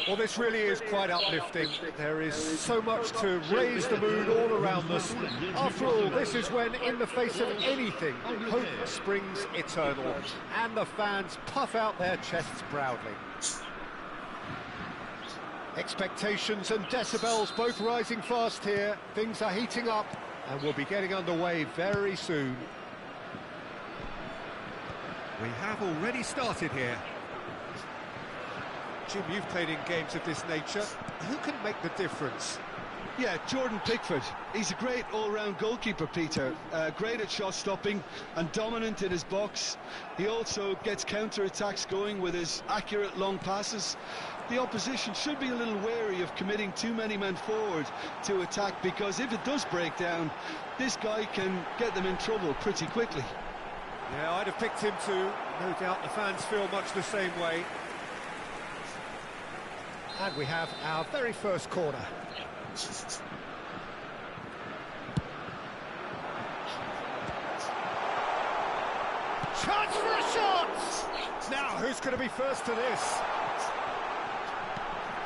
Well, this really is quite uplifting. There is so much to raise the mood all around us. After all, this is when, in the face of anything, hope springs eternal, and the fans puff out their chests proudly. Expectations and decibels both rising fast here. Things are heating up, and we'll be getting underway very soon. We have already started here. Jim, you've played in games of this nature. Who can make the difference? Yeah, Jordan Pickford. He's a great all-round goalkeeper, Peter. Great at shot stopping and dominant in his box. He also gets counter-attacks going with his accurate long passes. The opposition should be a little wary of committing too many men forward to attack, because if it does break down, this guy can get them in trouble pretty quickly. Yeah, I'd have picked him too. No doubt the fans feel much the same way. And we have our very first corner. Chance for a shot! Now, who's going to be first to this?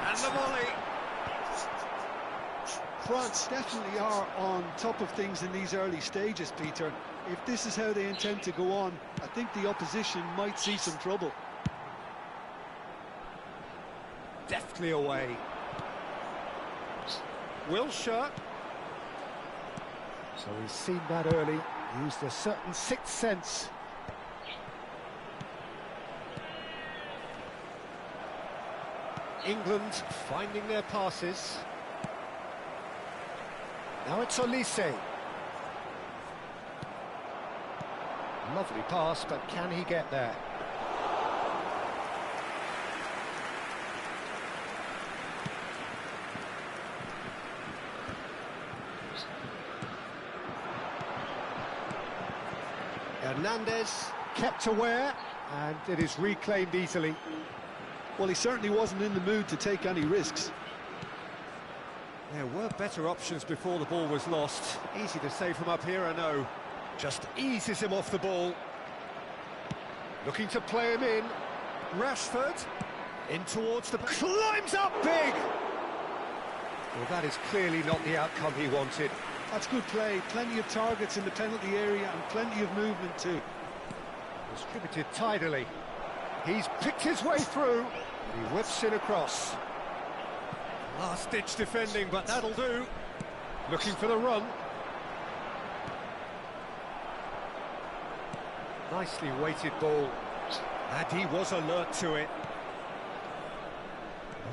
And the volley. France definitely are on top of things in these early stages, Peter. If this is how they intend to go on, I think the opposition might see some trouble. Deftly away. Wilshere. So he's seen that early, used a certain sixth sense. England finding their passes. Now it's Olise. Lovely pass, but can he get there? Hernandez kept aware, and it is reclaimed easily. Well, he certainly wasn't in the mood to take any risks. There were better options before the ball was lost. Easy to say from up here, I know. Just eases him off the ball. Looking to play him in. Rashford in towards the... climbs up big! Well, that is clearly not the outcome he wanted. That's good play. Plenty of targets in the penalty area and plenty of movement too. Distributed tidily. He's picked his way through. He whips it across. Last-ditch defending, but that'll do. Looking for the run. Nicely weighted ball. And he was alert to it.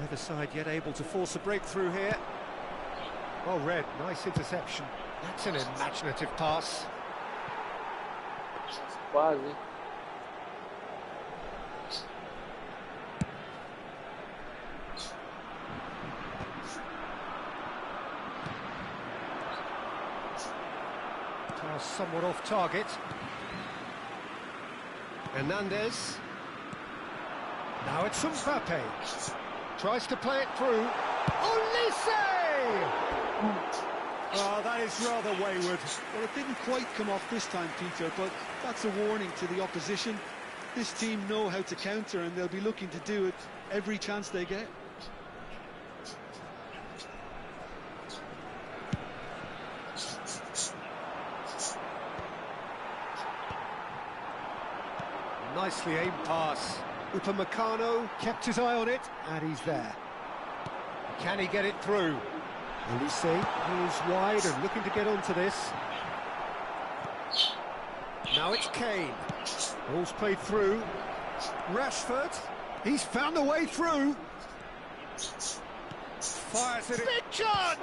Neither side yet able to force a breakthrough here. Well read, nice interception. That's an imaginative pass. Quase. Pass somewhat off target. Hernandez. Now it's Mbappe. Tries to play it through. Olise! Oh, that is rather wayward. Well, it didn't quite come off this time, Peter, but that's a warning to the opposition. This team know how to counter, and they'll be looking to do it every chance they get. Nicely aimed pass. Upamecano kept his eye on it, and he's there. Can he get it through? Olise, he is wide and looking to get onto this. Now it's Kane. Ball's played through. Rashford, he's found a way through. Fires it. Big chance!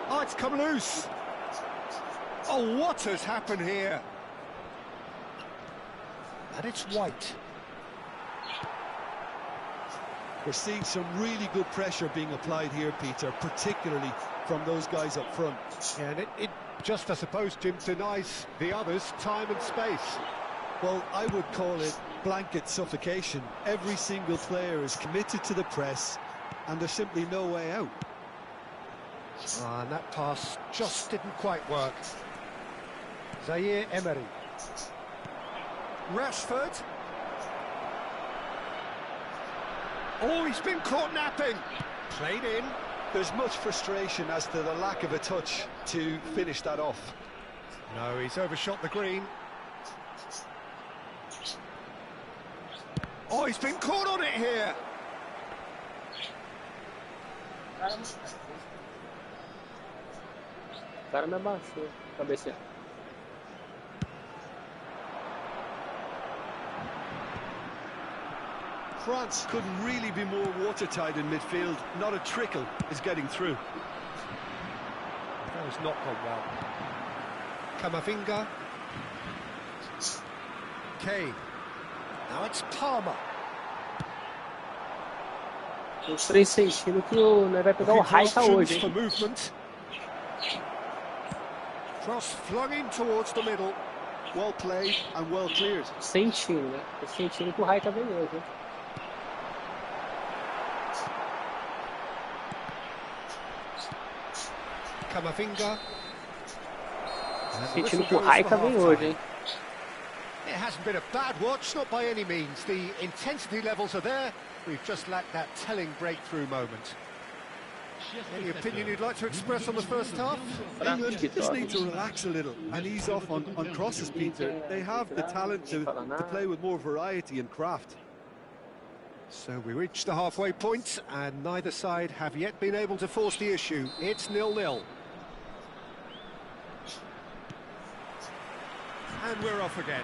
Oh, it's come loose. Oh, what has happened here? And it's White. We're seeing some really good pressure being applied here, Peter, particularly from those guys up front. Yeah, and it just, I suppose, Jim, denies the others time and space. Well, I would call it blanket suffocation. Every single player is committed to the press, and there's simply no way out. And that pass just didn't quite work. Zaire Emery. Rashford. Oh, he's been caught napping. Played in. There's much frustration as to the lack of a touch to finish that off. No, he's overshot the green. Oh, he's been caught on it here. Cara me abaixou, cabeça. France couldn't really be more watertight in midfield. Not a trickle is getting through. That has not gone well. Camavinga. Kane. Now it's Palmer. Os três sentindo que o vai pegar o Raika hoje, For hein? movement. Cross flung in towards the middle. Well played and well cleared. Sentindo, né? Tô sentindo que o Raika vem hoje, hein? Camavinga. Sentindo que o Raika vem hoje, hein? It hasn't been a bad watch, not by any means. The intensity levels are there. We've just lacked that telling breakthrough moment. Any opinion you'd like to express on the first half? England just need to relax a little and ease off on crosses, Peter. They have the talent to play with more variety and craft. So we reached the halfway point, and neither side have yet been able to force the issue. It's 0-0. And we're off again.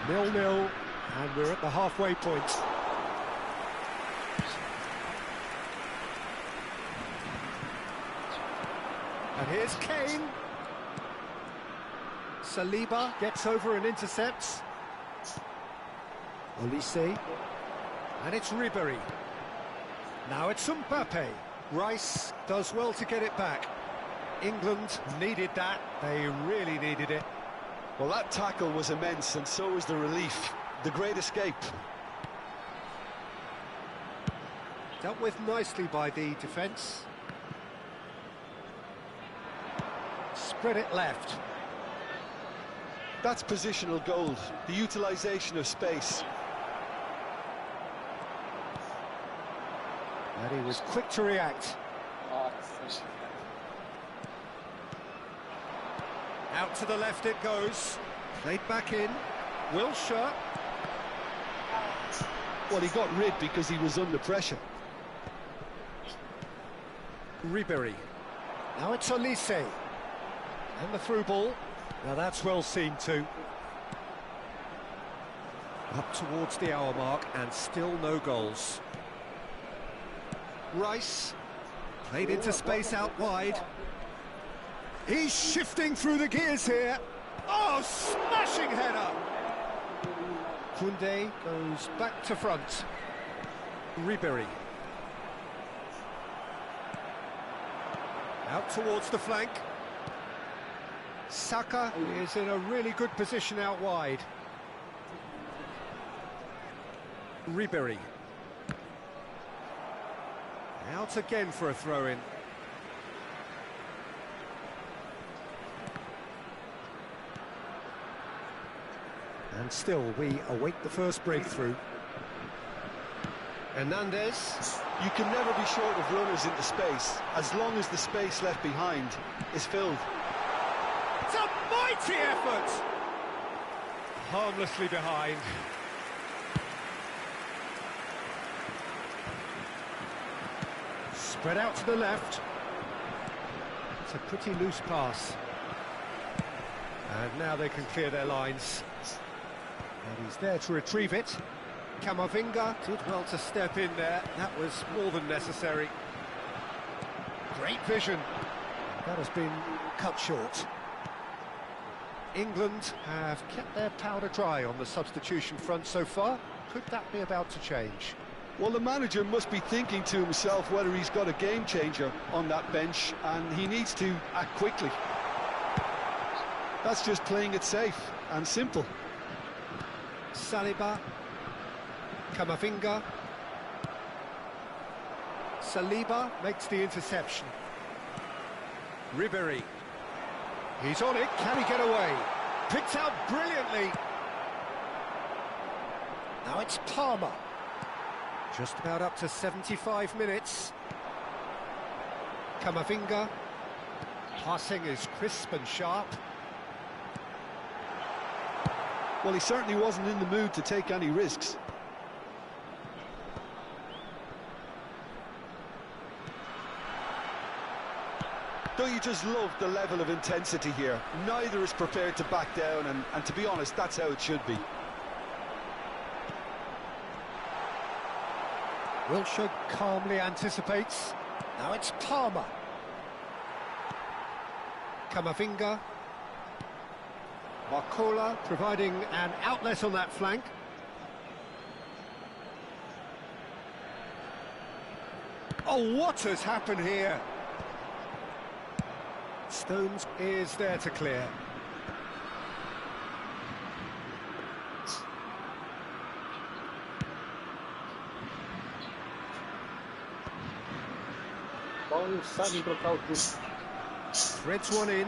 0-0, and we're at the halfway point. And here's Kane. Saliba gets over and intercepts. Olise. And it's Ribery. Now it's Mbappe. Rice does well to get it back. England needed that. They really needed it. Well, that tackle was immense, and so was the relief. The great escape. Dealt with nicely by the defence. Spread it left. That's positional gold, the utilisation of space. And he was quick to react. Out to the left it goes. Played back in. Wilshere. Well, he got rid because he was under pressure. Ribery. Now it's Olise. And the through ball. Now that's well seen too. Up towards the hour mark and still no goals. Rice. Played into space out wide. He's shifting through the gears here. Oh, smashing header! Koundé goes back to front. Ribery. Out towards the flank. Saka is in a really good position out wide. Ribery. Out again for a throw-in. And still, we await the first breakthrough. Hernandez. You can never be short of runners into space, as long as the space left behind is filled. It's a mighty effort! Harmlessly behind. Spread out to the left. It's a pretty loose pass. And now they can clear their lines. And he's there to retrieve it. Camavinga did well to step in there. That was more than necessary. Great vision. That has been cut short. England have kept their powder dry on the substitution front so far. Could that be about to change? Well, the manager must be thinking to himself whether he's got a game changer on that bench, and he needs to act quickly. That's just playing it safe and simple. Saliba. Camavinga. Saliba makes the interception. Ribery. He's on it, can he get away? Picked out brilliantly. Now it's Palmer. Just about up to 75 minutes. Camavinga. Passing is crisp and sharp. Well, he certainly wasn't in the mood to take any risks. Don't you just love the level of intensity here? Neither is prepared to back down, and to be honest, that's how it should be. Wilshere calmly anticipates. Now it's Palmer. Camavinga. Barcola providing an outlet on that flank. Oh, what has happened here? Stones is there to clear. Threads one in.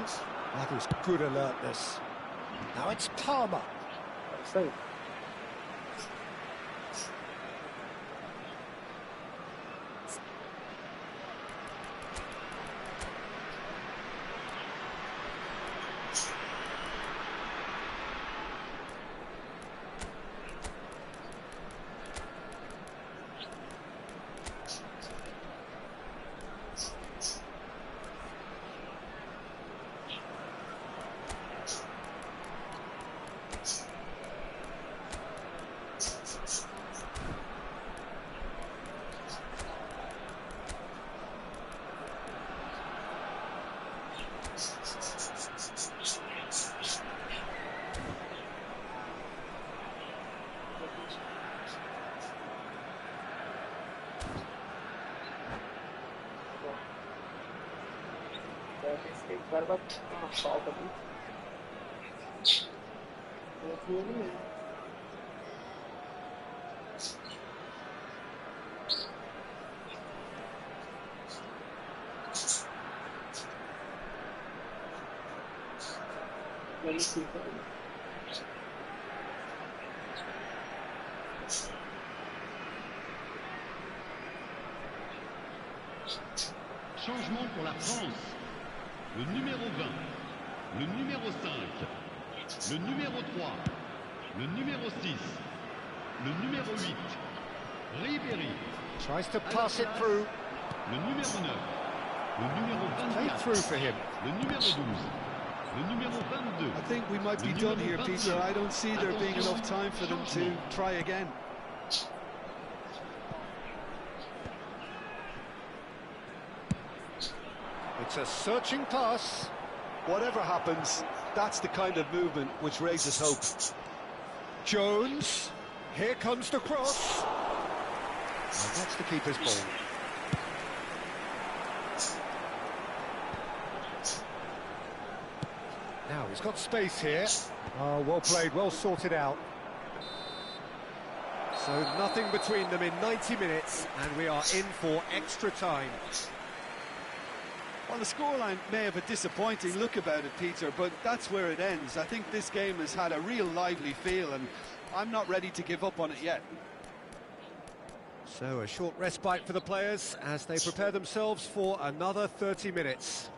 That was good alertness. Now it's Palmer. Changement pour la France. Le numéro 20, le numéro 5, le numéro 3, le numéro 6, le numéro 8, Ribery. Tries to pass it through. Le numéro 9, le numéro Played 24, through for him. le numéro 12, le numéro 22. I think we might be done here, Peter. I don't see there being enough time for them to try again. It's a searching pass. Whatever happens, that's the kind of movement which raises hope. Jones. Here comes the cross. And that's the keeper's ball. Now, he's got space here. Oh, well played, well sorted out. So nothing between them in 90 minutes, and we are in for extra time. Well, the scoreline may have a disappointing look about it, Peter, but that's where it ends. I think this game has had a real lively feel, and I'm not ready to give up on it yet. So a short respite for the players as they prepare themselves for another 30 minutes.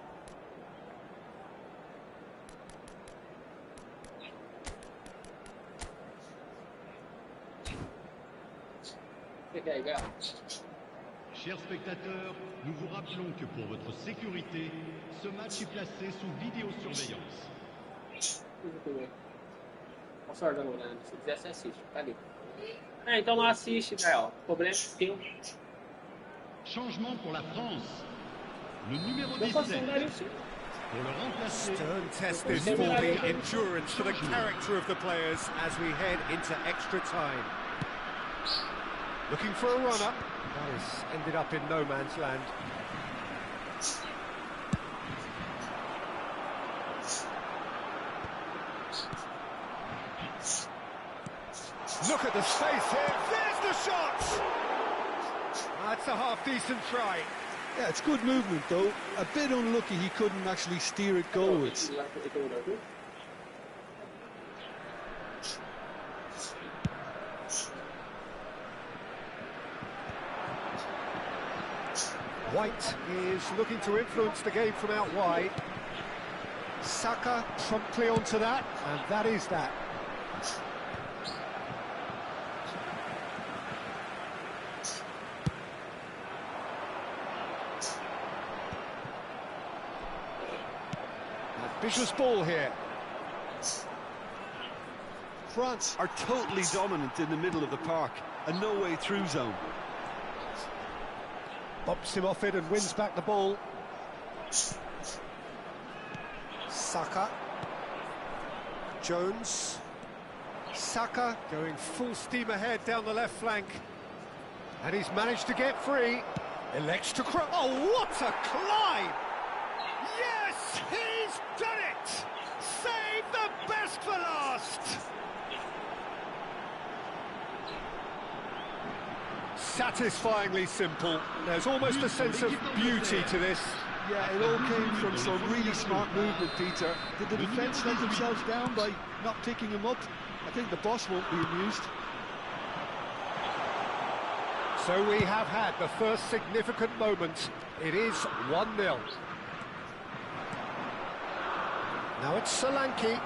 Chers spectateurs, nous vous rappelons que pour votre sécurité, ce match est placé sous vidéosurveillance. Se quiser, você assiste, tá ali. Então não assiste, Gael. O problema é seu. Changement pour la France. Le numéro 17. Pour le remplacer. Stern test this for the endurance, for the character of the players as we head into extra time. Looking for a run-up. That has ended up in no man's land. Look at the space here. There's the shot! That's a half-decent try. Yeah, it's good movement, though. A bit unlucky he couldn't actually steer it goalwards. White is looking to influence the game from out wide. Saka promptly onto that, and that is that. A vicious ball here. France are totally dominant in the middle of the park, a no-way through zone. Bumps him off it and wins back the ball. Saka. Jones. Saka going full steam ahead down the left flank. And he's managed to get free. Elects to cross. Oh, what a climb! Yes, he's done it! Save the best for last! Satisfyingly simple. There's almost a sense of beauty to this. Yeah, it all came from some really smart movement, Peter. Did the defence let themselves down by not picking him up? I think the boss won't be amused. So we have had the first significant moment. It is 1-0. Now it's Solanke.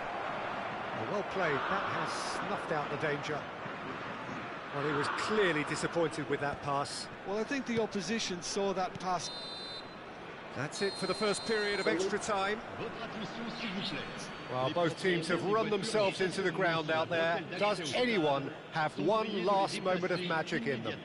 Well played. That has snuffed out the danger. Well, he was clearly disappointed with that pass. Well, I think the opposition saw that pass. That's it for the first period of extra time. Votre attention, s'il vous plaît. Well, both teams have run themselves into the ground out there. Does anyone have one last moment of magic in them?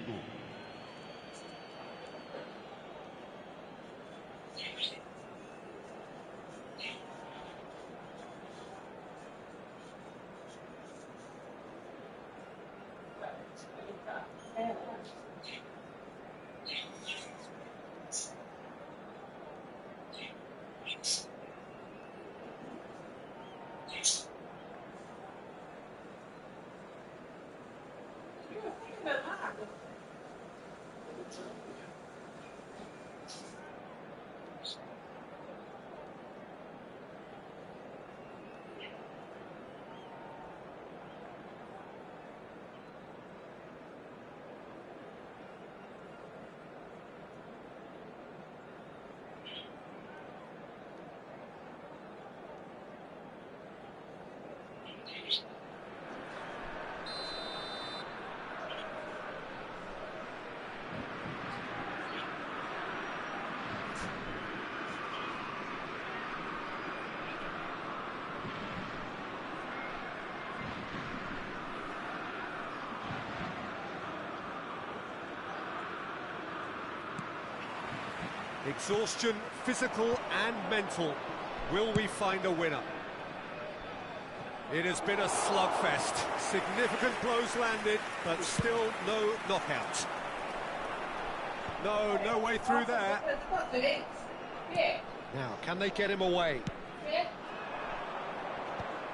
Exhaustion, physical and mental. Will we find a winner? It has been a slugfest. Significant blows landed, but still no knockout. No way through there. Now, can they get him away?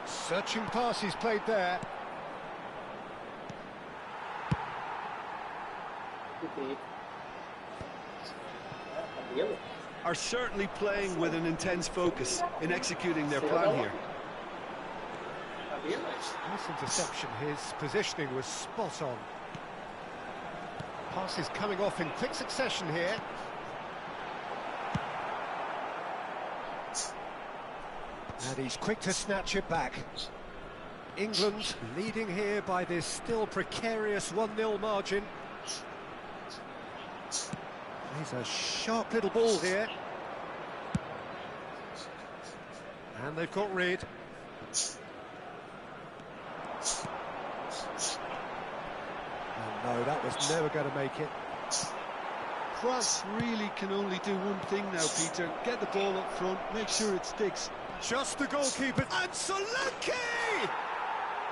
Searching pass he's played there. Are certainly playing with an intense focus in executing their plan here. Nice interception, his positioning was spot on. Passes coming off in quick succession here. And he's quick to snatch it back. England leading here by this still precarious 1-0 margin. He's a sharp little ball here. And they've got rid. Oh no, that was never going to make it. France really can only do one thing now, Peter. Get the ball up front, make sure it sticks. Just the goalkeeper. And Solanke!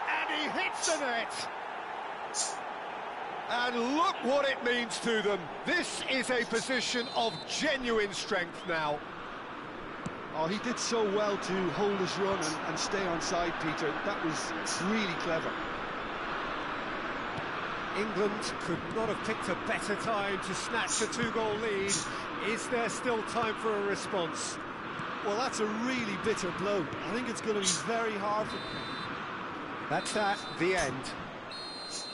And he hits the net. And look what it means to them. This is a position of genuine strength now. Oh, he did so well to hold his run and stay on side, Peter. That was really clever. England could not have picked a better time to snatch a 2-goal lead. Is there still time for a response? Well, that's a really bitter blow. I think it's going to be very hard for... That's that, the end.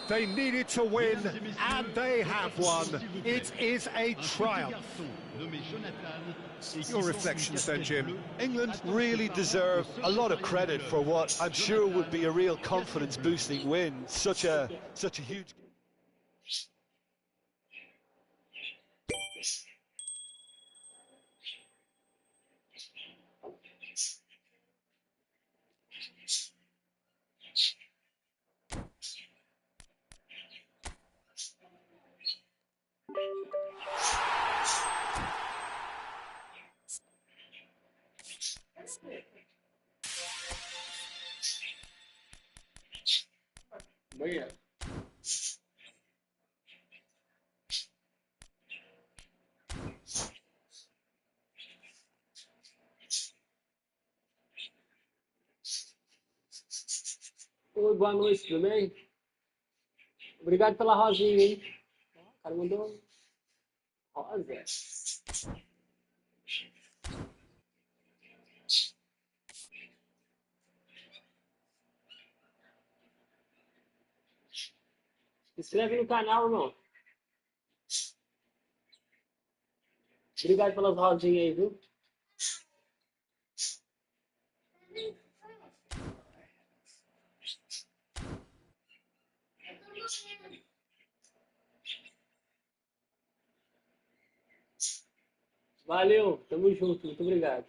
They needed to win, and they have won. It is a triumph. Your reflections then, Jim? England really deserve a lot of credit for what I'm sure would be a real confidence-boosting win. Such a huge... Banheiro. Oi, boa noite, tudo bem? Obrigado pela rosinha, hein? O cara mandou rosa. Se inscreve no canal, irmão. Obrigado pelas rosinhas aí, viu? Valeu, tamo junto, muito obrigado.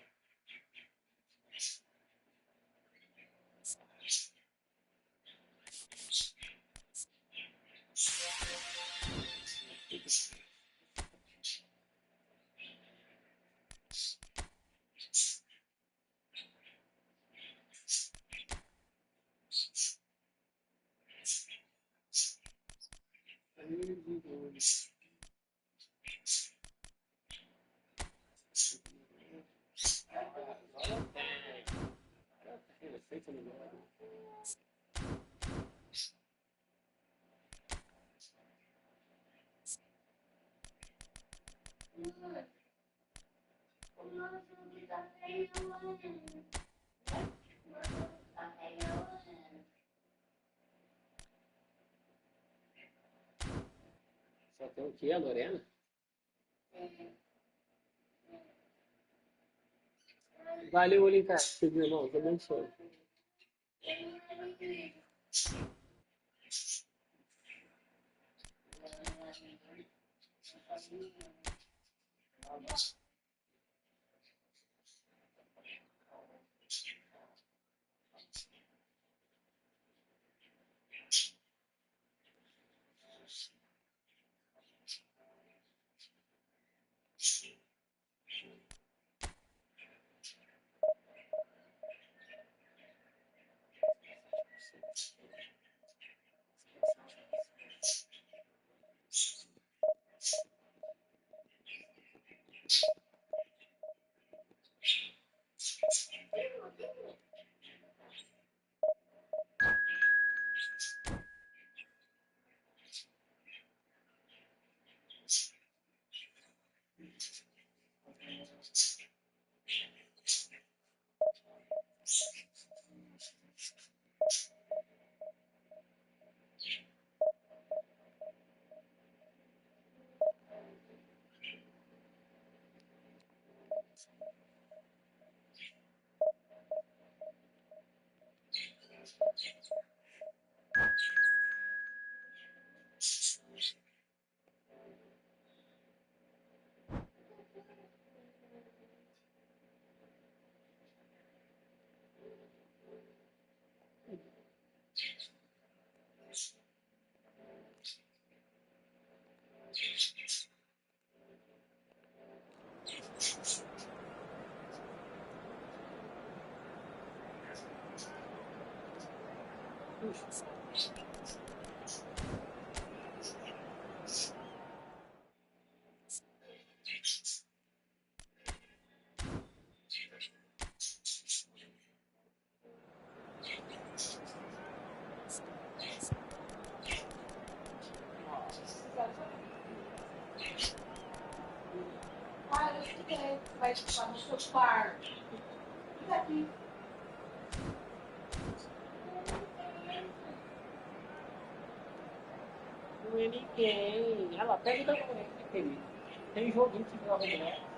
Só tem o quê, a Lorena? Valeu, Olincar. Meu irmão, Deus abençoe. Vai ficar no seu quarto. Fica aqui. Não é ninguém. Olha lá, pega o teu boneco. Tem joguinho que joga o boneco.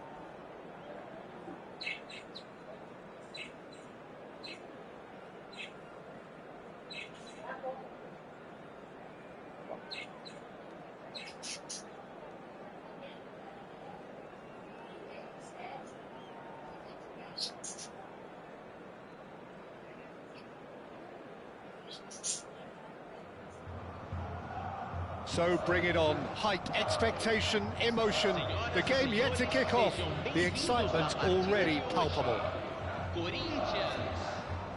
So bring it on. Hype, expectation, emotion. The game yet to kick off. The excitement already palpable.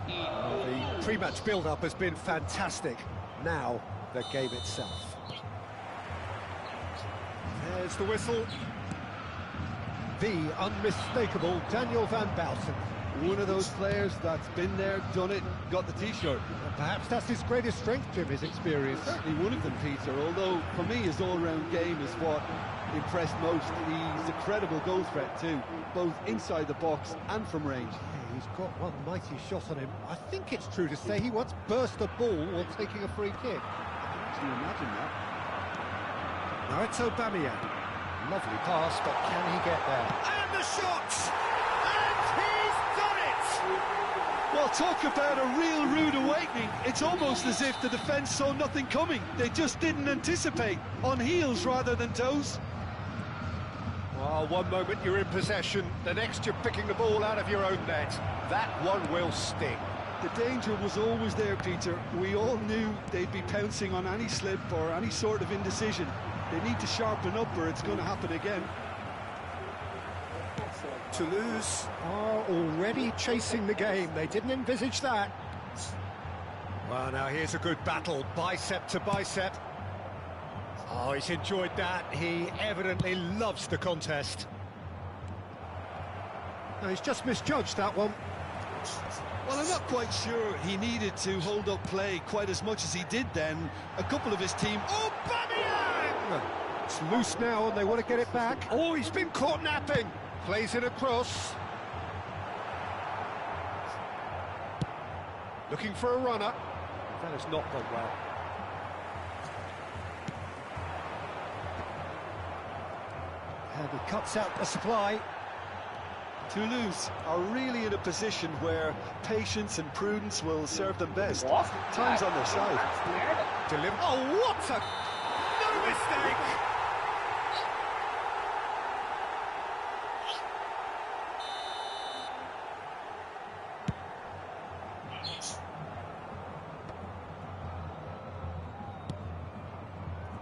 The pre-match build-up has been fantastic. Now, the game itself. There's the whistle. The unmistakable Daniel van Bouten. One of those players that's been there, done it, got the T-shirt. Perhaps that's his greatest strength, Jim, his experience. Certainly one of them, Peter, although for me his all-round game is what impressed most. He's a credible goal threat too, both inside the box and from range. Yeah, he's got one mighty shot on him. I think it's true to say he once burst a ball while taking a free kick. Can you imagine that? Now it's Aubameyang. Lovely pass, but can he get there? And the shot! And he's done it! Well, talk about a real rude awakening. It's almost as if the defence saw nothing coming. They just didn't anticipate, on heels rather than toes. Well, one moment you're in possession, the next you're picking the ball out of your own net. That one will sting. The danger was always there, Peter. We all knew they'd be pouncing on any slip or any sort of indecision. They need to sharpen up or it's going to happen again. Toulouse are already chasing the game. They didn't envisage that. Well, now here's a good battle, bicep to bicep. Oh, he's enjoyed that. He evidently loves the contest. No, he's just misjudged that one. Well, I'm not quite sure he needed to hold up play quite as much as he did then. A couple of his team... Oh, Aubameyang! It's loose now and they want to get it back. Oh, he's been caught napping. Plays it across. Looking for a runner. That has not gone well. And he cuts out the supply. Toulouse are really in a position where patience and prudence will serve them best. Time's on their side. Oh, what a... No mistake!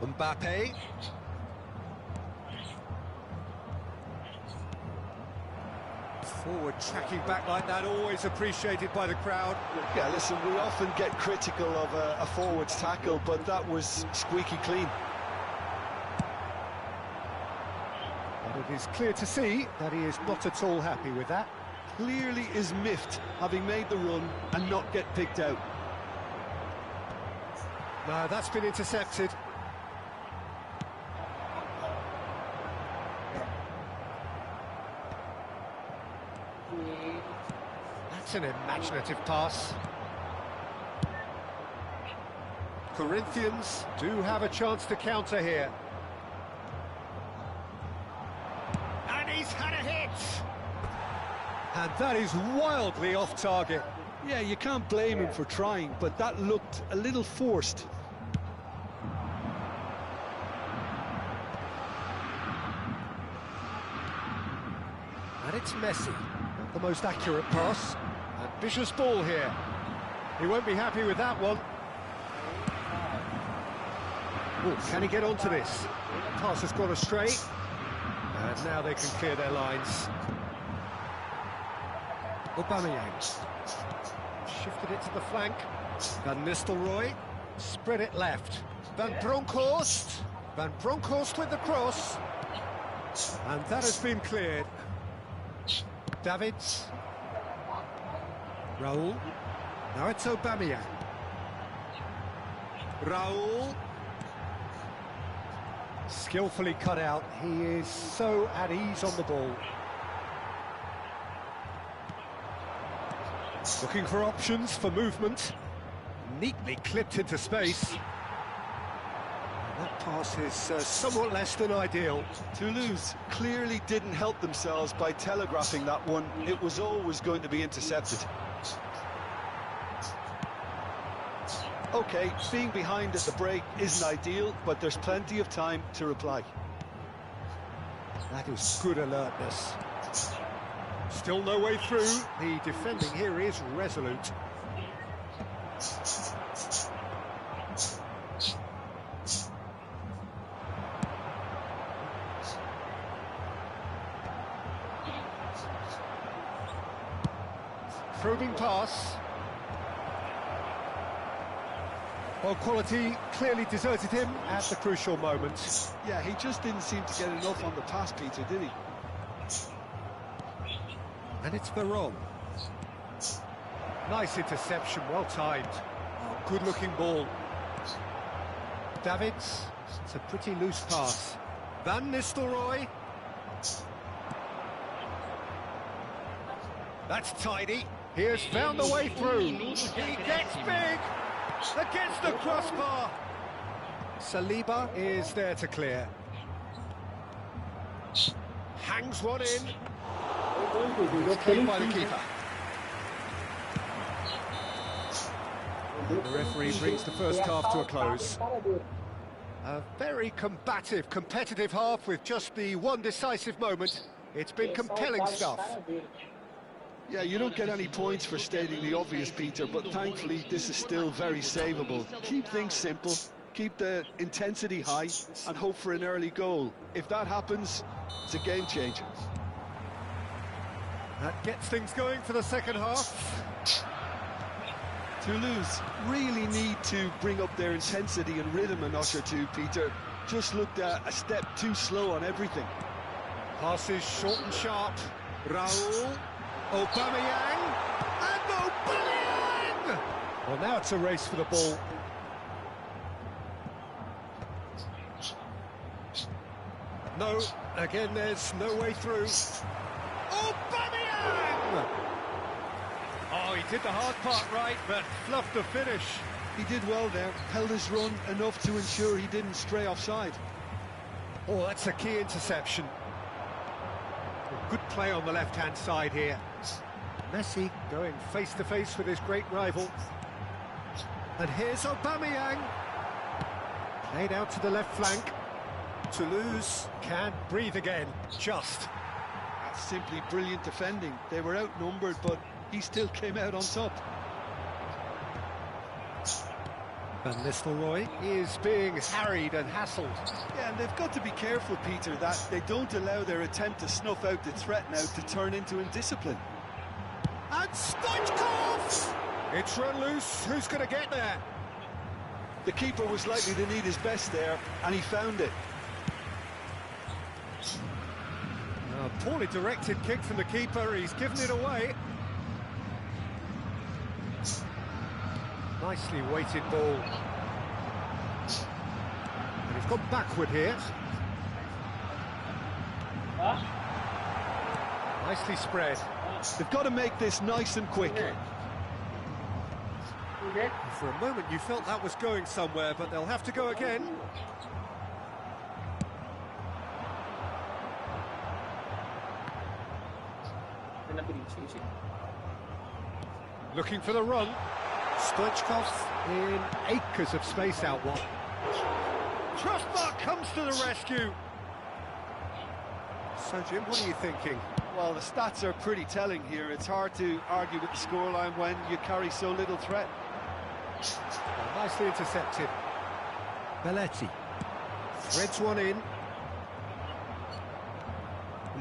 Mbappe. Forward tracking back like that, always appreciated by the crowd. Yeah, listen, we often get critical of a forward's tackle, but that was squeaky clean. But it is clear to see that he is not at all happy with that. Clearly is miffed, having made the run and not get picked out. No, that's been intercepted. That's an imaginative pass. Corinthians do have a chance to counter here. And he's had a hit! And that is wildly off target. Yeah, you can't blame him for trying, but that looked a little forced. And it's Messi. Not the most accurate pass. Ambitious ball here. He won't be happy with that one. Oh, can he get onto this? Pass has gone astray. And now they can clear their lines. Aubameyang. Shifted it to the flank. Van Nistelrooy. Spread it left. Van Bronckhorst. Van Bronckhorst with the cross. And that has been cleared. Davids. Raul. Now it's Aubameyang. Raul. Skillfully cut out. He is so at ease on the ball. Looking for options for movement. Neatly clipped into space. And that pass is somewhat less than ideal. Toulouse clearly didn't help themselves by telegraphing that one. It was always going to be intercepted. OK, being behind at the break isn't ideal, but there's plenty of time to reply. That is good alertness. Still no way through. The defending here is resolute. Probing pass. Well, quality clearly deserted him at the crucial moment. Yeah, he just didn't seem to get enough on the pass, Peter, did he? And it's Veron. Nice interception, well timed. Oh, good-looking ball. Davids. It's a pretty loose pass. Van Nistelrooy. That's tidy. He has found a way through. He gets big against the crossbar. Saliba is there to clear. Hangs one in. Cleared by the keeper. The referee brings the first half to a close. A very combative, competitive half with just the one decisive moment. It's been compelling stuff. Yeah, you don't get any points for stating the obvious, Peter, but thankfully this is still very savable. Keep things simple, keep the intensity high, and hope for an early goal. If that happens, it's a game changer. That gets things going for the second half. Toulouse really need to bring up their intensity and rhythm a notch or two, Peter. Just looked a step too slow on everything. Passes short and sharp. Raul. Aubameyang. And Aubameyang! Well, now it's a race for the ball. No, again, there's no way through. Aubameyang! Oh, he did the hard part right, but fluffed the finish. He did well there, held his run enough to ensure he didn't stray offside. Oh, that's a key interception. Good play on the left-hand side here. Messi going face-to-face with his great rival. And here's Aubameyang. Played out to the left flank. Toulouse can't breathe again, just. That's simply brilliant defending. They were outnumbered, but he still came out on top. Van Nistelrooy is being harried and hassled. Yeah, and they've got to be careful, Peter, that they don't allow their attempt to snuff out the threat now to turn into indiscipline. And Stoichkov! It's run loose. Who's going to get there? The keeper was likely to need his best there, and he found it. A poorly directed kick from the keeper. He's given it away. Nicely weighted ball. And he's gone backward here. Nicely spread. They've got to make this nice and quick. For a moment you felt that was going somewhere, but they'll have to go again. Looking for the run. Stoichkov in acres of space out wide. Crossbar comes to the rescue. So, Jim, what are you thinking? Well, the stats are pretty telling here. It's hard to argue with the scoreline when you carry so little threat. Well, nicely intercepted. Belletti threads one in.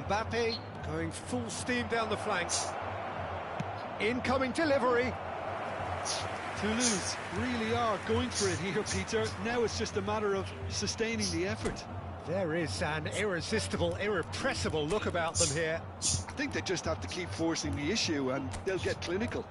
Mbappe going full steam down the flanks. Incoming delivery. Toulouse really are going for it here, Peter. Now it's just a matter of sustaining the effort. There is an irresistible, irrepressible look about them here. I think they just have to keep forcing the issue and they'll get clinical.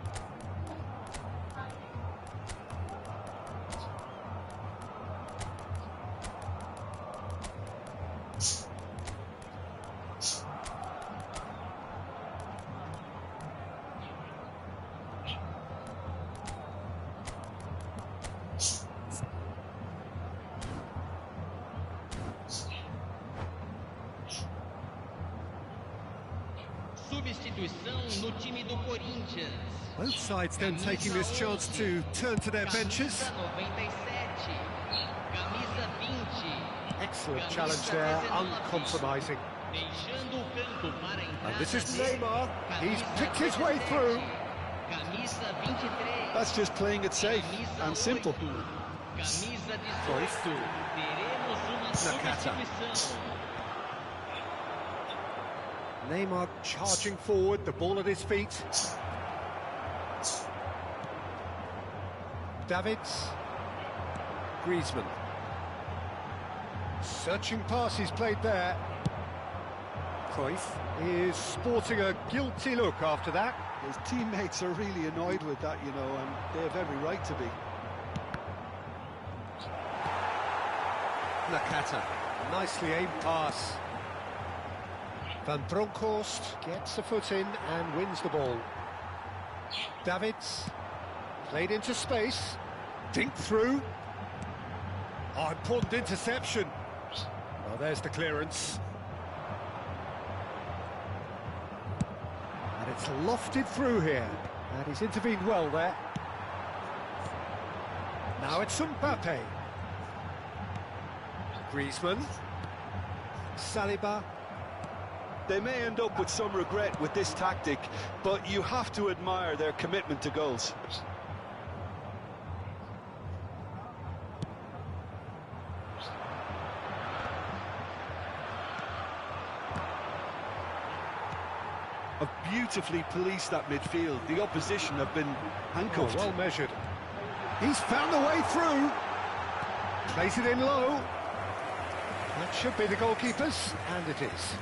Substituição no time do Corinthians. Both sides then taking this chance to turn to their benches. Excellent challenge there, uncompromising. And this is Neymar, he's picked his way through. That's just playing it safe and simple. Nakata. Neymar charging forward, the ball at his feet. Davids. Griezmann. Searching pass he's played there. Cruyff is sporting a guilty look after that. His teammates are really annoyed with that, you know, and they have every right to be. Nakata, nicely aimed pass. Van Bronckhorst gets a foot in and wins the ball. Davids, played into space, dinked through. Oh, important interception. Well, there's the clearance. And it's lofted through here. And he's intervened well there. Now it's Mbappe. Griezmann. Saliba. They may end up with some regret with this tactic, but you have to admire their commitment to goals. Have beautifully policed that midfield. The opposition have been handcuffed. Oh, well measured. He's found the way through. Plays it in low. That should be the goalkeeper's, and it is.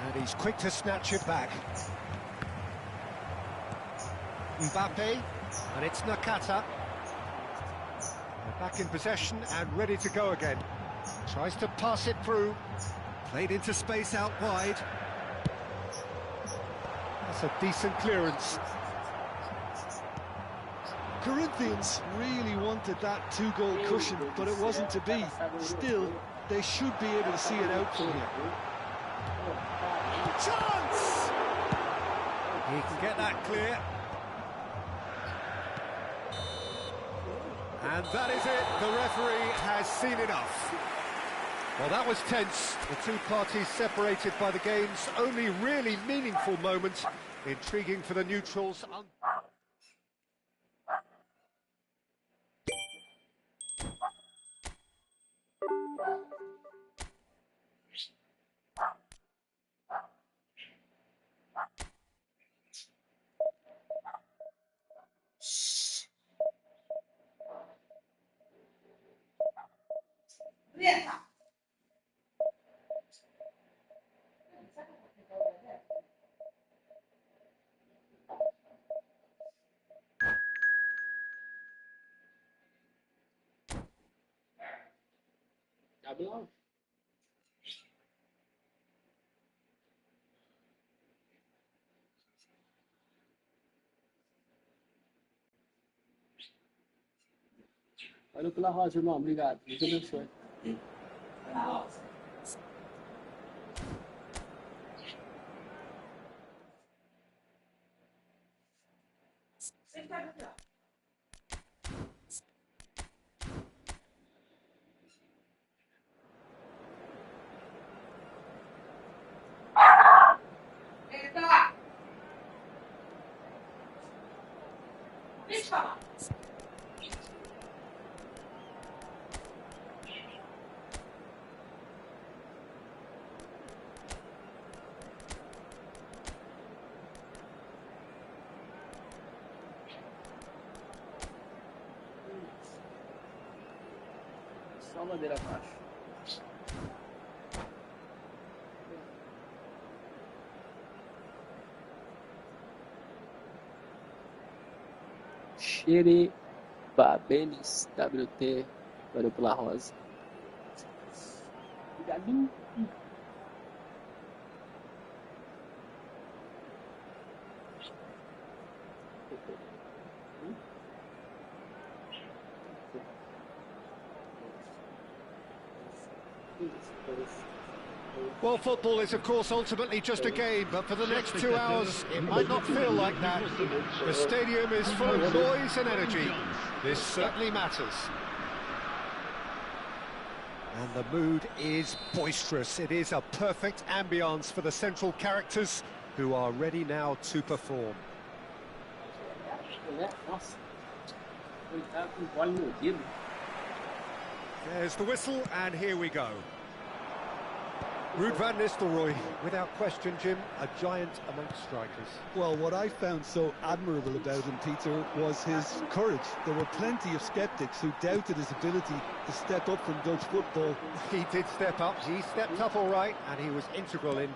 And he's quick to snatch it back. Mbappe, and it's Nakata. They're back in possession and ready to go again. Tries to pass it through. Played into space out wide. That's a decent clearance. Corinthians really wanted that two-goal cushion, but it wasn't to be. Still, they should be able to see it out from here. Chance! He can get that clear. And that is it. The referee has seen enough. Well, that was tense. The two parties separated by the game's only really meaningful moment. Intriguing for the neutrals. Olha pela rosa, irmão. Obrigado. Deus abençoe. Só ladeira abaixo. Xere Babelis WT. Valeu pela rosa. Obrigado. Well, football is, of course, ultimately just a game, but for the next 2 hours, it might not feel like that. The stadium is full of noise and energy. This certainly matters. And the mood is boisterous. It is a perfect ambience for the central characters who are ready now to perform. Nossa. Ele tá com bola no ouvido. There's the whistle, and here we go. Ruud van Nistelrooy, without question, Jim, a giant amongst strikers. Well, what I found so admirable about him, Peter, was his courage. There were plenty of skeptics who doubted his ability to step up from Dutch football. He did step up, he stepped up all right, and he was integral in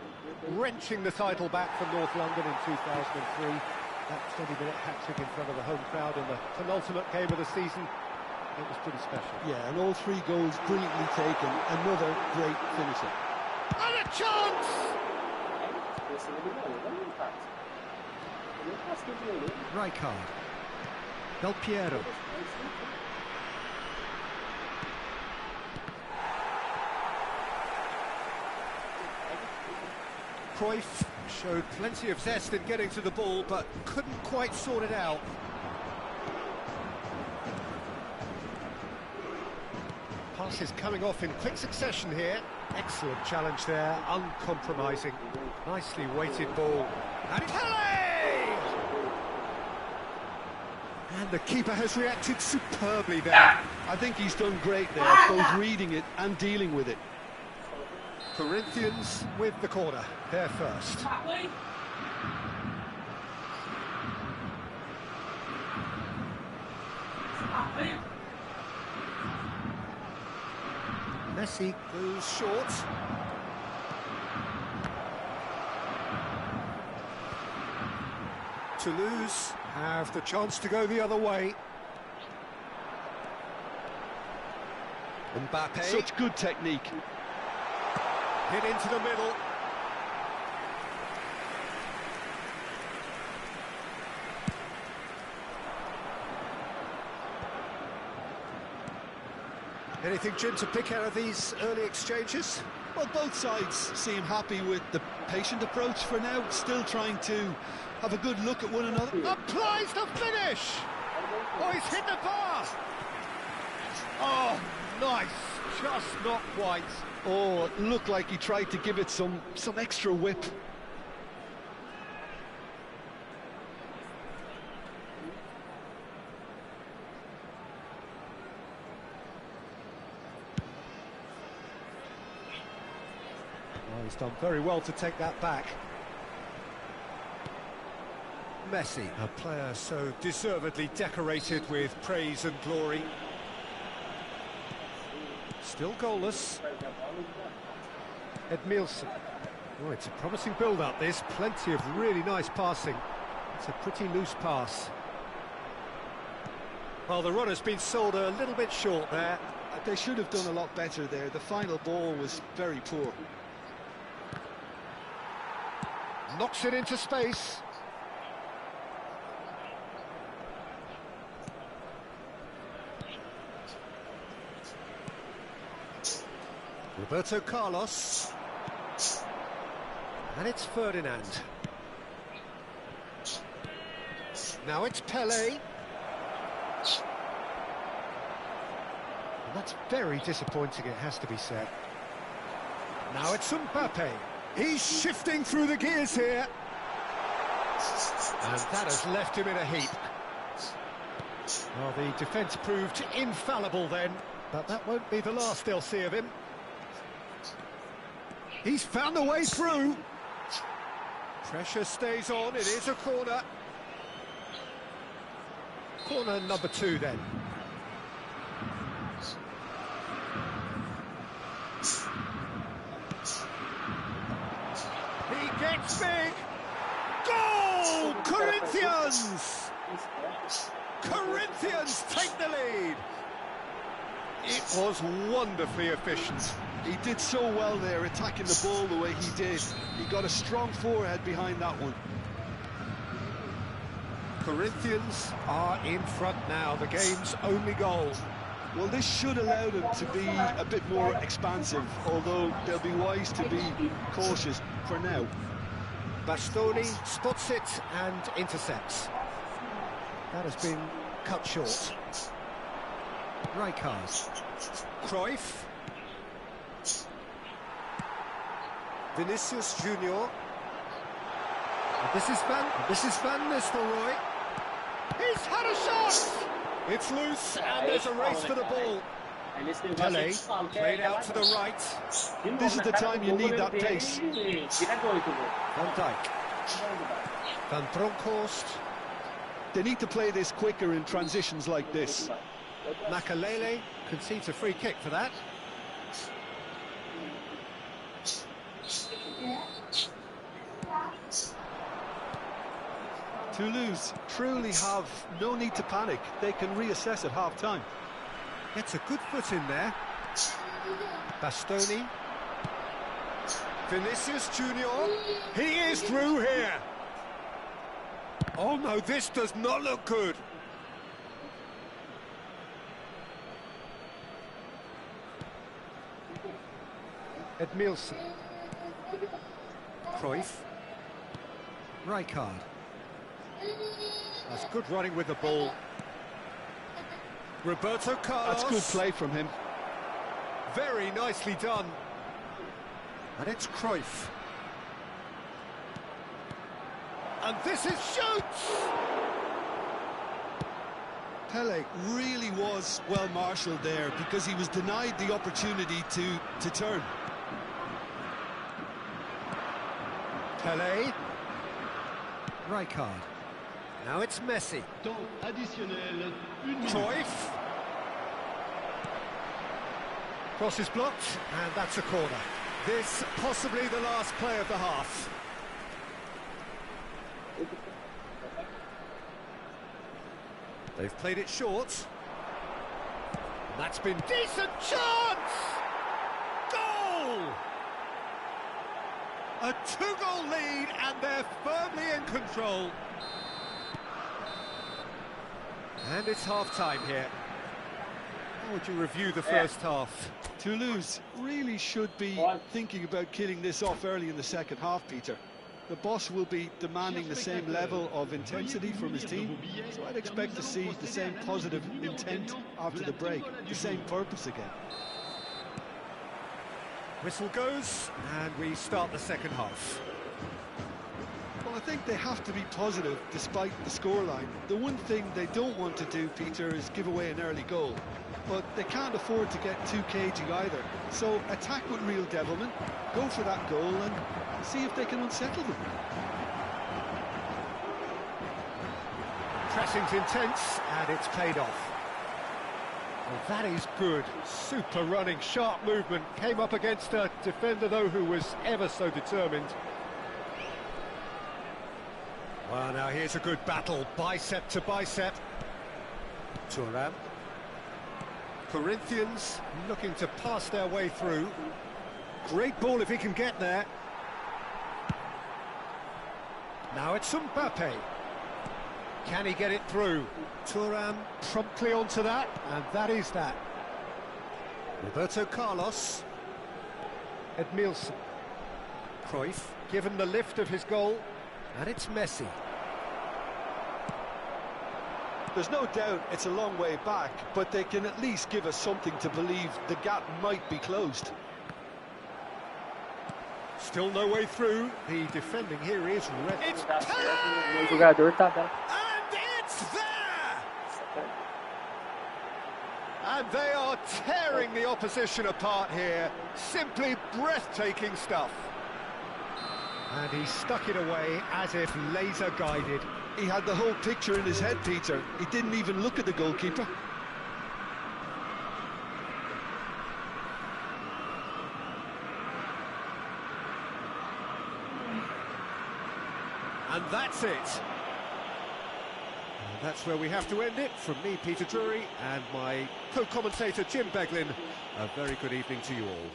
wrenching the title back from North London in 2003. That 20-minute hat-trick in front of the home crowd in the penultimate game of the season, it was pretty special. Yeah, and all 3 goals brilliantly taken. Another great finisher. And a chance! Rijkaard. Del Piero. Cruyff showed plenty of zest in getting to the ball, but couldn't quite sort it out. Passes coming off in quick succession here. Excellent challenge there, uncompromising. Nicely weighted ball. And Pele! And the keeper has reacted superbly there. I think he's done great there, both reading it and dealing with it. Corinthians with the corner, there first. Messi goes short. Toulouse have the chance to go the other way. Mbappe. Such good technique. Hit into the middle. Anything, Jim, to pick out of these early exchanges? Well, both sides seem happy with the patient approach for now, still trying to have a good look at one another. Applies the finish! Oh, he's hit the bar! Oh, nice, just not quite. Oh, it looked like he tried to give it some extra whip. Oh, he's done very well to take that back. Messi, a player so deservedly decorated with praise and glory. Still goalless. Edmilson. Oh, it's a promising build-up, this. Plenty of really nice passing. It's a pretty loose pass. Well, the run has been sold a little bit short there. They should have done a lot better there. The final ball was very poor. Knocks it into space. Roberto Carlos. And it's Ferdinand. Now it's Pele. And that's very disappointing, it has to be said. Now it's Mbappe. He's shifting through the gears here. And that has left him in a heap. Well, the defence proved infallible then, but that won't be the last they'll see of him. He's found a way through. Pressure stays on, it is a corner. Corner number 2 then. He gets big. Goal! Corinthians! Corinthians take the lead. It was wonderfully efficient. He did so well there, attacking the ball the way he did. He got a strong forehead behind that one. Corinthians are in front now, the game's only goal. Well, this should allow them to be a bit more expansive, although they'll be wise to be cautious for now. Bastoni spots it and intercepts. That has been cut short. Rijkaard. Cruyff. Vinicius Junior. And this is Van Nistelrooy. He's had a shot! It's loose and there's a race for the ball. Pele played out to the right. This is the time you need that pace. Van Dijk. Van Bronckhorst. They need to play this quicker in transitions like this. Makalele concedes a free kick for that. Toulouse truly have no need to panic. They can reassess at half-time. Gets a good foot in there. Bastoni. Vinicius Junior. He is through here. Oh no, this does not look good. Edmilson. Cruyff. Rijkaard. That's good running with the ball. Roberto Carlos. That's good play from him. Very nicely done. And it's Cruyff. And this is shoots! Pele really was well marshalled there because he was denied the opportunity to turn. Pele. Rijkaard. Now it's Messi. Temps additionnel, 1 minute. Cruyff. Cross is blocked, and that's a corner. This possibly the last play of the half. They've played it short. That's been decent chance! Goal! A 2-goal lead, and they're firmly in control. And it's half-time here. How would you review the first half? Toulouse really should be thinking about killing this off early in the second half, Peter. The boss will be demanding the same level of intensity from his team, so I'd expect to see the same positive intent after the break, the same purpose again. Whistle goes, and we start the second half. Well, I think they have to be positive despite the scoreline. The one thing they don't want to do, Peter, is give away an early goal. But they can't afford to get too cagey either. So attack with real devilment, go for that goal and see if they can unsettle them. Pressing's intense, and it's paid off. Well, that is good. Super running, sharp movement. Came up against a defender, though, who was ever so determined. Well, now here's a good battle, bicep to bicep. Thuram. Corinthians looking to pass their way through. Great ball if he can get there. Now it's Mbappe. Can he get it through? Thuram promptly onto that, and that is that. Roberto Carlos. Edmilson. Cruyff, given the lift of his goal, and it's Messi. There's no doubt it's a long way back, but they can at least give us something to believe the gap might be closed. Still no way through. The defending here is red. It's O jogador tá dando. and it's there! And they are tearing the opposition apart here. Simply breathtaking stuff. And he stuck it away as if laser guided. He had the whole picture in his head, Peter. He didn't even look at the goalkeeper. that's it. And that's where we have to end it. From me, Peter Drury, and my co-commentator, Jim Beglin, a very good evening to you all.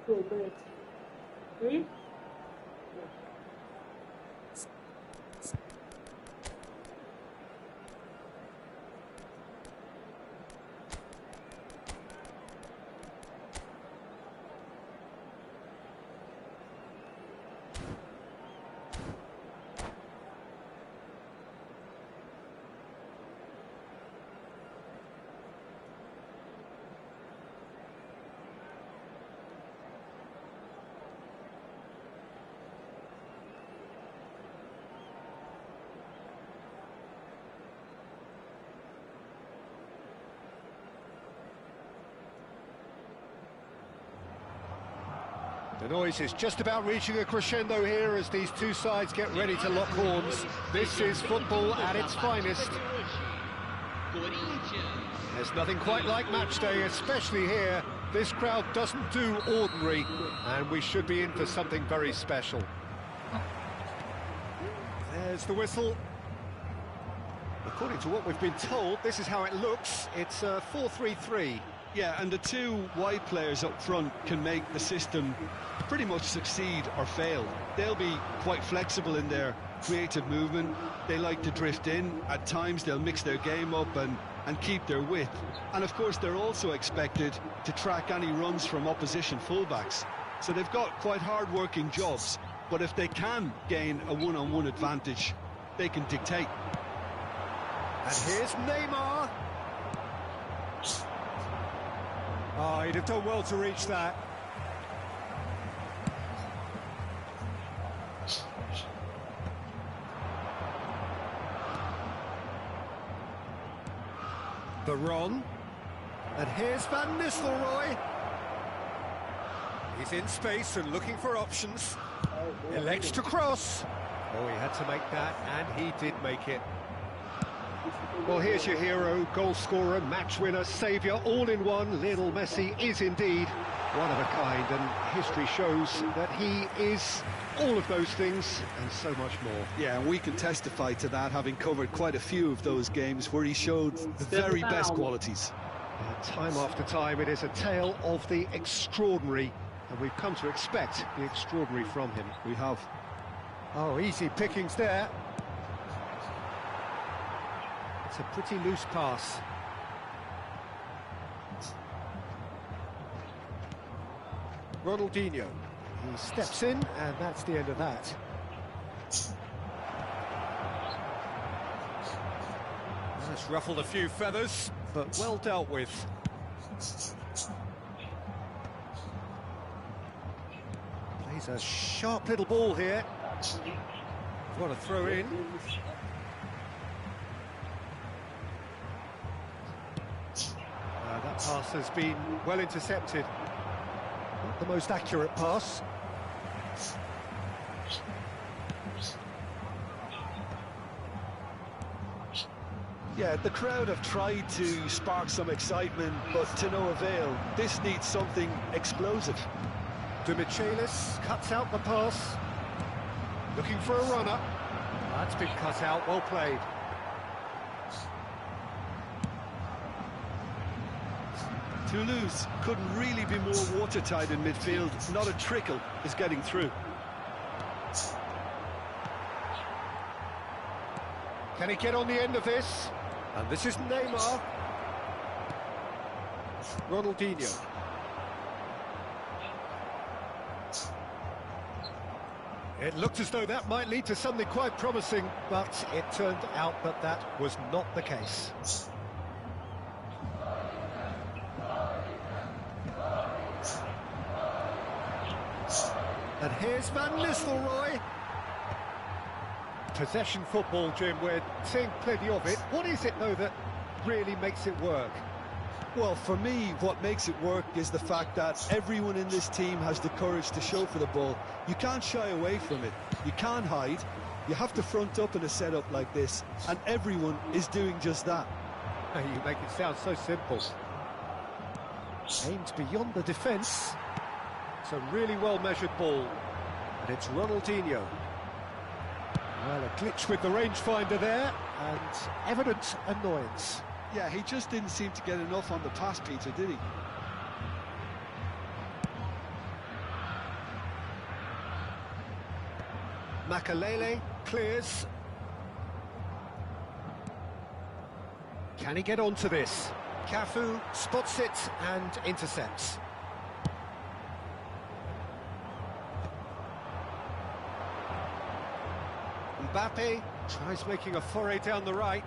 Good. Hmm? The noise is just about reaching a crescendo here as these two sides get ready to lock horns. This is football at its finest. There's nothing quite like match day, especially here. This crowd doesn't do ordinary, and we should be in for something very special. There's the whistle. According to what we've been told, this is how it looks. It's 4-3-3. Yeah, and the two wide players up front can make the system pretty much succeed or fail. They'll be quite flexible in their creative movement. They like to drift in. At times they'll mix their game up and keep their width. And of course they're also expected to track any runs from opposition fullbacks. So they've got quite hard-working jobs. But if they can gain a one-on-one advantage, they can dictate. And here's Neymar. Oh, he'd have done well to reach that. Baron. And here's Van Nistelrooy. He's in space and looking for options. Elects to cross. Oh, he had to make that, and he did make it. Well, here's your hero, goal scorer, match winner, saviour, all in one. Lionel Messi is indeed one of a kind, and history shows that he is all of those things and so much more. Yeah, and we can testify to that, having covered quite a few of those games where he showed the very best qualities. Time after time, it is a tale of the extraordinary, and we've come to expect the extraordinary from him. We have. Oh, easy pickings there. It's a pretty loose pass. Ronaldinho. He steps in, and that's the end of that. That's ruffled a few feathers, but well dealt with. Plays a sharp little ball here. Got to throw in. That pass has been well intercepted. Not the most accurate pass. Yeah, the crowd have tried to spark some excitement, but to no avail. This needs something explosive. De Michelis cuts out the pass. Looking for a runner. That's been cut out, well played. Toulouse couldn't really be more watertight in midfield. Not a trickle is getting through. Can he get on the end of this? And this is Neymar. Ronaldinho. It looked as though that might lead to something quite promising, but it turned out that that was not the case. And here's Van Nistelrooy. Possession football, Jim, we're seeing plenty of it. What is it, though, that really makes it work? Well, for me, what makes it work is the fact that everyone in this team has the courage to show for the ball. You can't shy away from it. You can't hide. You have to front up in a setup like this, and everyone is doing just that. You make it sound so simple. Aimed beyond the defence. It's a really well-measured ball. And it's Ronaldinho. Well, a glitch with the rangefinder there, and evident annoyance. Yeah, he just didn't seem to get enough on the pass, Peter, did he? Makalele clears. Can he get onto this? Cafu spots it and intercepts. Mbappe tries making a foray down the right.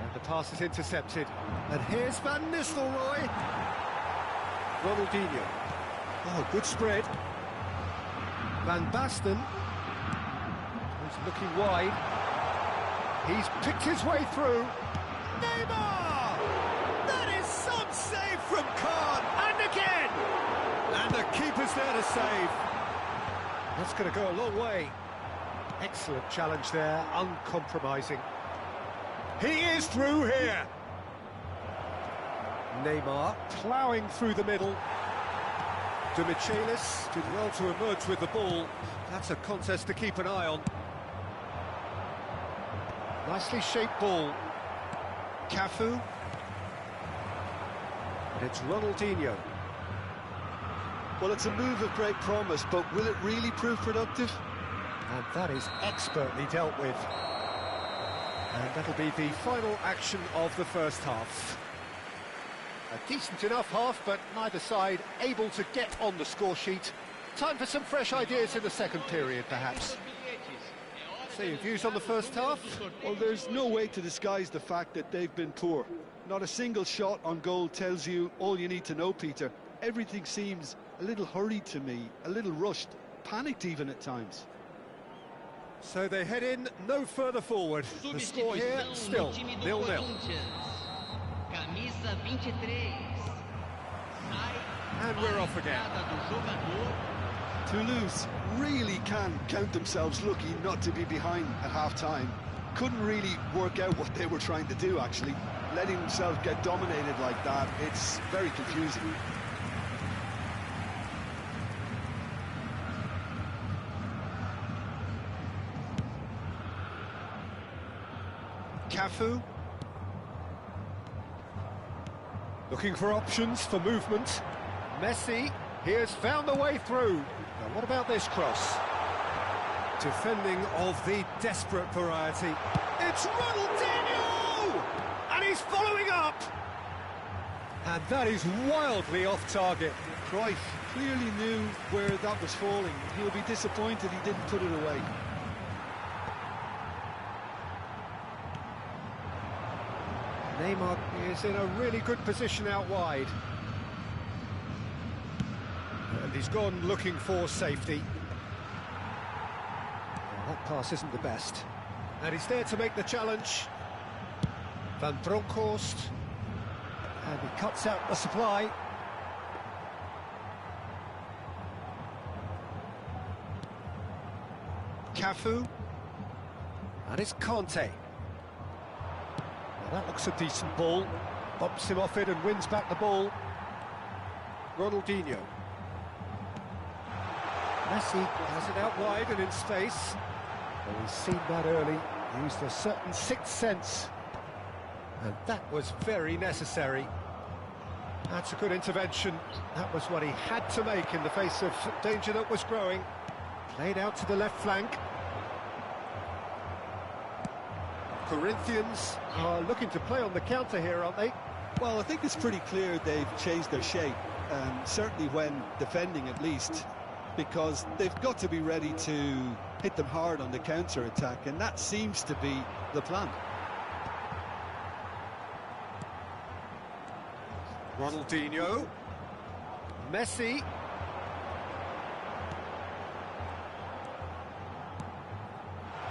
And the pass is intercepted. And here's Van Nistelrooy. Ronaldinho. Oh, good spread. Van Basten. He's looking wide. He's picked his way through. Neymar! That is some save from Kahn. And again! And the keeper's there to save. That's going to go a long way. Excellent challenge there, uncompromising. He is through here. Neymar ploughing through the middle. De Michelis did well to emerge with the ball. That's a contest to keep an eye on. Nicely shaped ball. Cafu. And it's Ronaldinho. Well, it's a move of great promise, but will it really prove productive? And that is expertly dealt with. And that'll be the final action of the first half. A decent enough half, but neither side able to get on the score sheet. Time for some fresh ideas in the second period, perhaps. So your views on the first half? Well, there's no way to disguise the fact that they've been poor. Not a single shot on goal tells you all you need to know, Peter. Everything seems a little hurried to me, a little rushed, panicked even at times. So they head in no further forward. The score here, still 0-0. And we're off again. Toulouse really can count themselves lucky not to be behind at half-time. Couldn't really work out what they were trying to do, actually. Letting themselves get dominated like that, it's very confusing. Cafu. Looking for options for movement. Messi, he has found the way through. Now what about this cross? Defending of the desperate variety. It's Ronaldinho! And he's following up! And that is wildly off target. Cruyff clearly knew where that was falling. He'll be disappointed he didn't put it away. Neymar is in a really good position out wide. And he's gone looking for safety. Well, that pass isn't the best. And he's there to make the challenge. Van Bronckhorst. And he cuts out the supply. Cafu. And it's Conte. Well, that looks a decent ball. Bumps him off it and wins back the ball. Ronaldinho. Messi has it out wide and in space. Well, he's seen that early. Used a certain sixth sense. And that was very necessary. That's a good intervention. That was what he had to make in the face of danger that was growing. Played out to the left flank. Corinthians are looking to play on the counter here, aren't they? Well, I think it's pretty clear they've changed their shape, certainly when defending at least, because they've got to be ready to hit them hard on the counter-attack, and that seems to be the plan. Ronaldinho. Messi.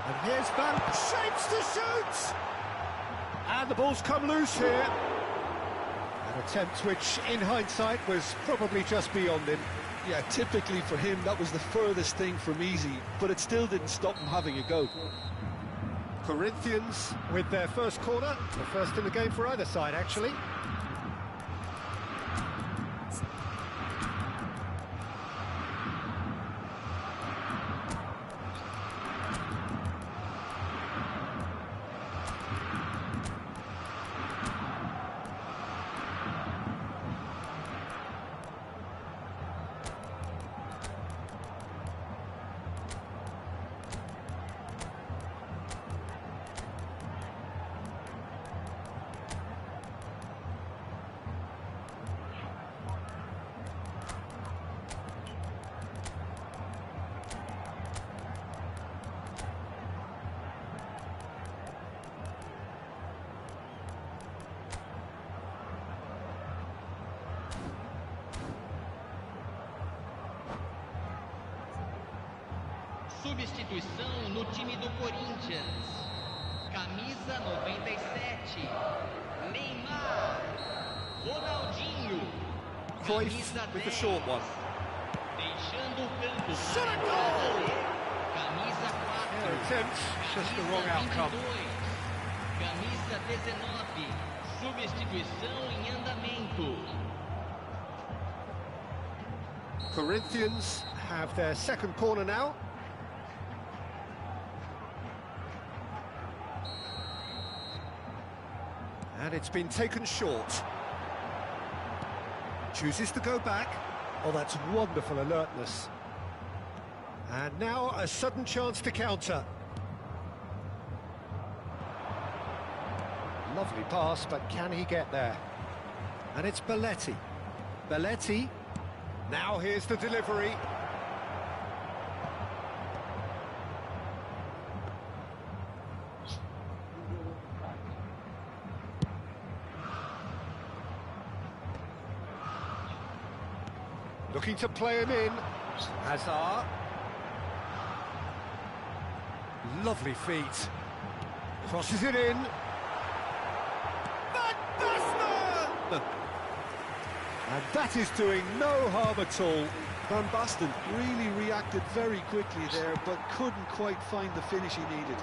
And here's Van, shapes to shoot! And the ball's come loose here. An attempt which, in hindsight, was probably just beyond him. Yeah, typically for him, that was the furthest thing from easy, but it still didn't stop him having a go. Corinthians with their first corner, the first in the game for either side, actually. Substituição no time do Corinthians. Camisa 97. Neymar. Ronaldinho. Cruyff with the short one. Deixando o campo. Shot a goal! Camisa 4. Attempt, just the wrong outcome. Camisa 19. Substituição em andamento. Corinthians have their second corner now. And it's been taken short. Chooses to go back. Oh, that's wonderful alertness. And now a sudden chance to counter. Lovely pass, but can he get there? And it's Belletti. Belletti. Now here's the delivery. Looking to play him in. Hazard. Lovely feet. Crosses it in. Van Basten! And that is doing no harm at all. Van Basten really reacted very quickly there, but couldn't quite find the finish he needed.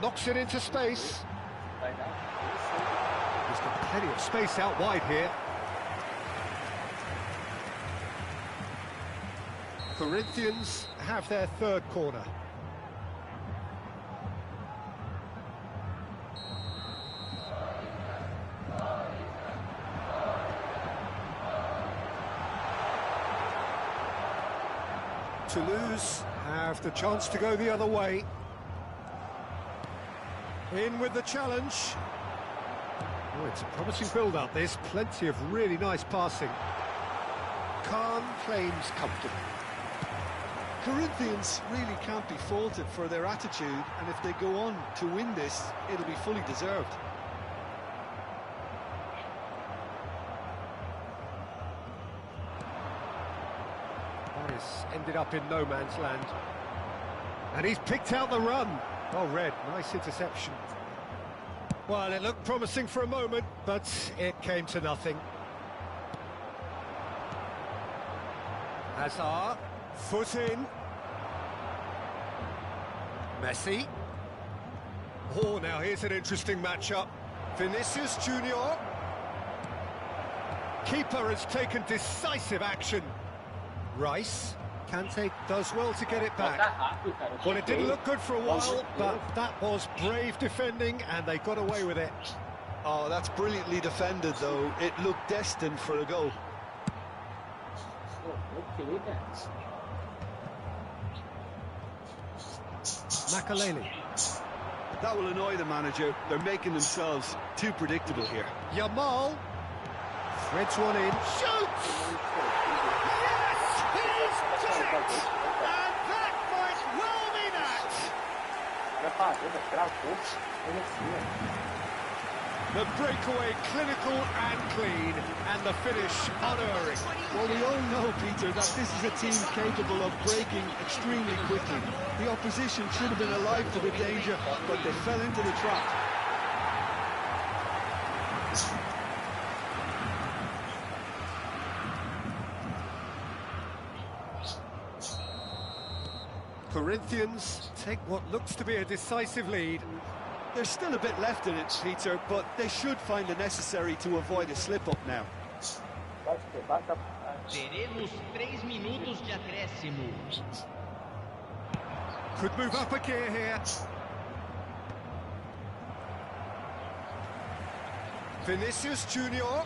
Knocks it into space. He's got plenty of space out wide here. Corinthians have their third corner. Toulouse have the chance to go the other way. In with the challenge. Oh, it's a promising build-up, this. Plenty of really nice passing. Khan claims comfortable. Corinthians really can't be faulted for their attitude, and if they go on to win this, it'll be fully deserved. That has ended up in no man's land. And he's picked out the run. Well read, nice interception. Well, it looked promising for a moment, but it came to nothing. Hazard, foot in. Messi. Oh, now here's an interesting matchup. Vinicius Junior. Keeper has taken decisive action. Rice. Kante does well to get it back. Well, it didn't look good for a while, but that was brave defending, and they got away with it. Oh, that's brilliantly defended, though. It looked destined for a goal. Makaleli. That will annoy the manager. They're making themselves too predictable here. Yamal. Threads one in. Shoots! Yes! He's done it! And that might well be that! The breakaway clinical and clean, and the finish unerring. Well, we all know, Peter, that this is a team capable of breaking extremely quickly. The opposition should have been alive to the danger, but they fell into the trap. Corinthians take what looks to be a decisive lead. There's still a bit left in it, Peter, but they should find the necessary to avoid a slip-up now. Teremos 3 minutos de acréscimo. Could move up a gear here. Vinicius Junior.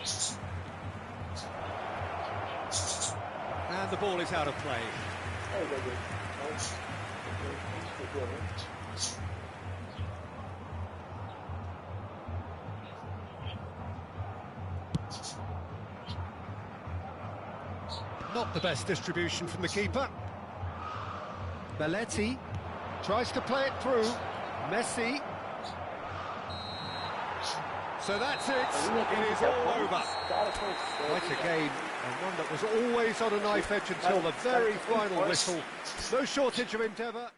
And the ball is out of play. Not the best distribution from the keeper. Belletti tries to play it through. Messi. So that's it. It is all over. Quite a game, and one that was always on a knife edge until the very final whistle. No shortage of endeavour.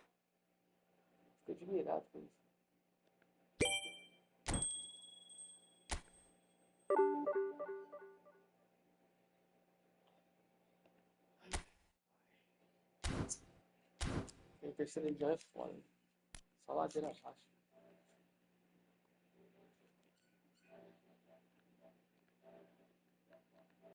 Terceira divisão é foda. Só ladeira abaixo.